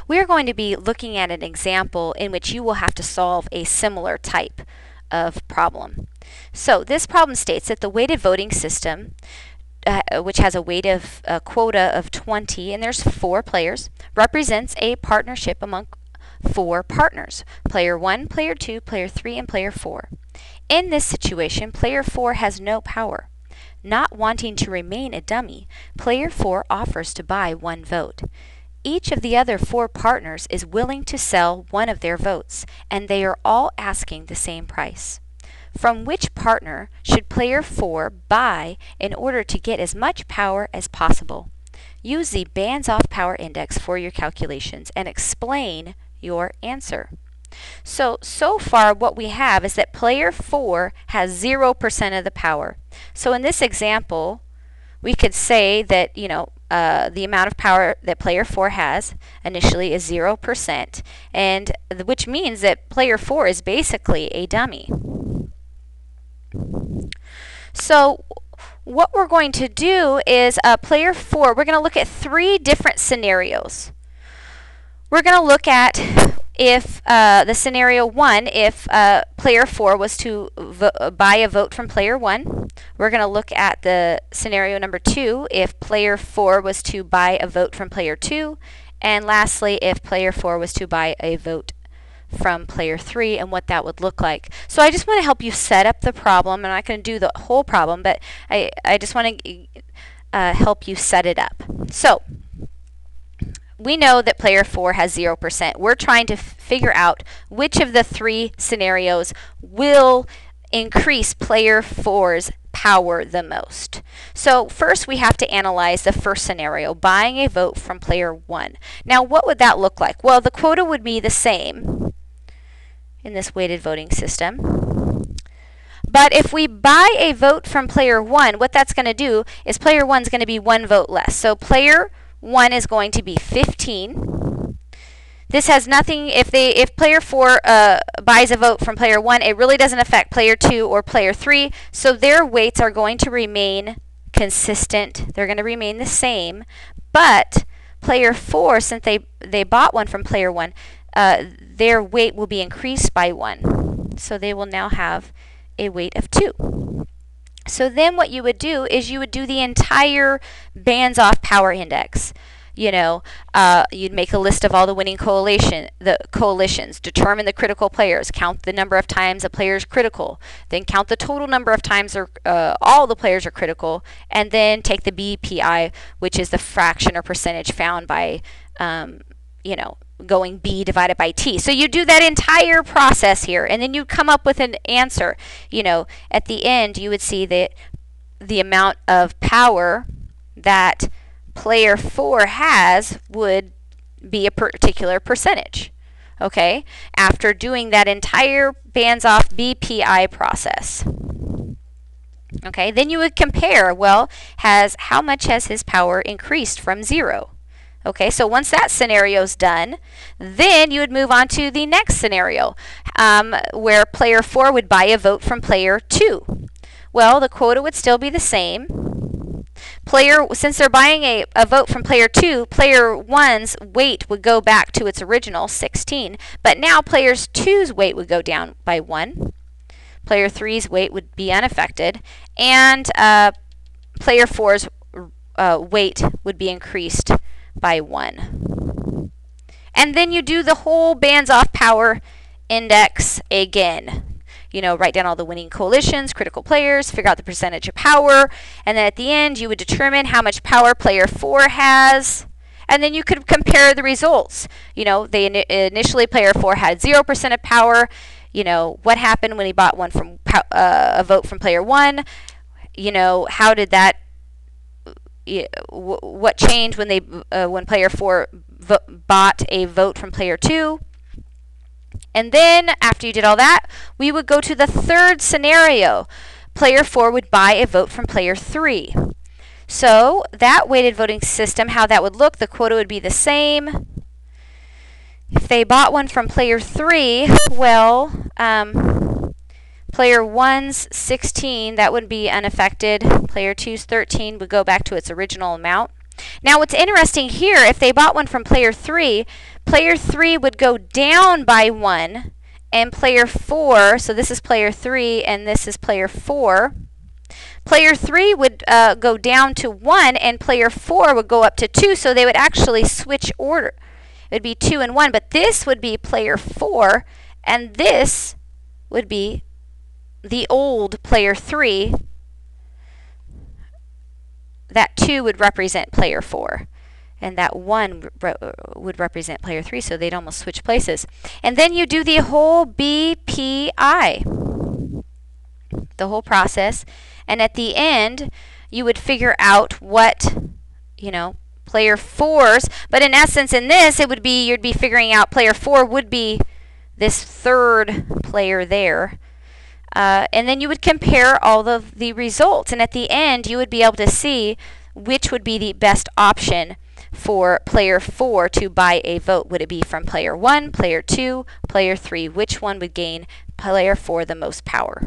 we're going to be looking at an example in which you will have to solve a similar type of problem. So this problem states that the weighted voting system, which has a weight of a quota of 20, and there's 4 players, represents a partnership among 4 partners: player 1, player 2, player 3, and player 4. In this situation, player 4 has no power. Not wanting to remain a dummy, player 4 offers to buy 1 vote. Each of the other 4 partners is willing to sell 1 of their votes, and they are all asking the same price. From which partner should player 4 buy in order to get as much power as possible? Use the bands-off power index for your calculations and explain your answer. So far what we have is that player 4 has 0% of the power. So in this example, we could say that, the amount of power that player 4 has initially is 0%, and which means that player 4 is basically a dummy. So what we're going to do is player 4, we're going to look at 3 different scenarios. We're going to look at if the scenario 1, if player 4 was to buy a vote from player 1. We're going to look at the scenario number 2, if player 4 was to buy a vote from player 2. And lastly, if player 4 was to buy a vote from player 3 and what that would look like. So I just want to help you set up the problem. I'm not going to do the whole problem, but I just want to help you set it up. So we know that player 4 has 0%. We're trying to figure out which of the 3 scenarios will increase player 4's power the most. So first we have to analyze the first scenario, buying a vote from player 1. Now what would that look like? Well, the quota would be the same in this weighted voting system. But if we buy a vote from player 1, what that's going to do is player 1 is going to be 1 vote less. So player 1 is going to be 15. This has nothing, if player 4 buys a vote from player 1, it really doesn't affect player 2 or player 3, so their weights are going to remain consistent. They're going to remain the same, but player 4, since they bought one from player 1, their weight will be increased by 1. So they will now have a weight of 2. So then what you would do is you would do the entire bands-off power index. You'd make a list of all the winning coalitions, determine the critical players, count the number of times a player is critical, then count the total number of times all the players are critical, and then take the BPI, which is the fraction or percentage found by, going B divided by T. So you do that entire process here, and then you come up with an answer. At the end, you would see that the amount of power that player 4 has would be a particular percentage. Okay, after doing that entire bands-off BPI process. Okay, then you would compare, well, how much has his power increased from 0? Okay, so once that scenario is done, then you would move on to the next scenario, where player 4 would buy a vote from player 2. Well, the quota would still be the same. Since they're buying a vote from player 2, player 1's weight would go back to its original 16, but now player 2's weight would go down by 1. Player 3's weight would be unaffected, and player 4's weight would be increased by 1. And then you do the whole bands-off power index again. Write down all the winning coalitions, critical players, figure out the percentage of power, and then at the end you would determine how much power player 4 has, and then you could compare the results. Initially player 4 had 0% of power. What happened when he bought one from a vote from player 1? How did that? What changed when player 4 bought a vote from player 2? And then after you did all that, we would go to the third scenario. Player 4 would buy a vote from player 3. So that weighted voting system, how that would look, the quota would be the same. If they bought one from player 3, well, player 1's 16, that would be unaffected. Player 2's 13 would go back to its original amount. Now what's interesting here, if they bought one from player 3 would go down by 1, and player 4, so this is player 3 and this is player 4, player 3 would go down to 1 and player 4 would go up to 2, so they would actually switch order. It would be 2 and 1, but this would be player 4 and this would be the old player 3. That 2 would represent player 4, and that 1 would represent player 3, so they'd almost switch places. And then you do the whole BPI, the whole process, and at the end you would figure out what, player 4's, but in essence in this it would be, you'd be figuring out player 4 would be this third player there. And then you would compare all of the results, and at the end you would be able to see which would be the best option for player 4 to buy a vote. Would it be from player 1, player 2, player 3? Which one would gain player 4 the most power?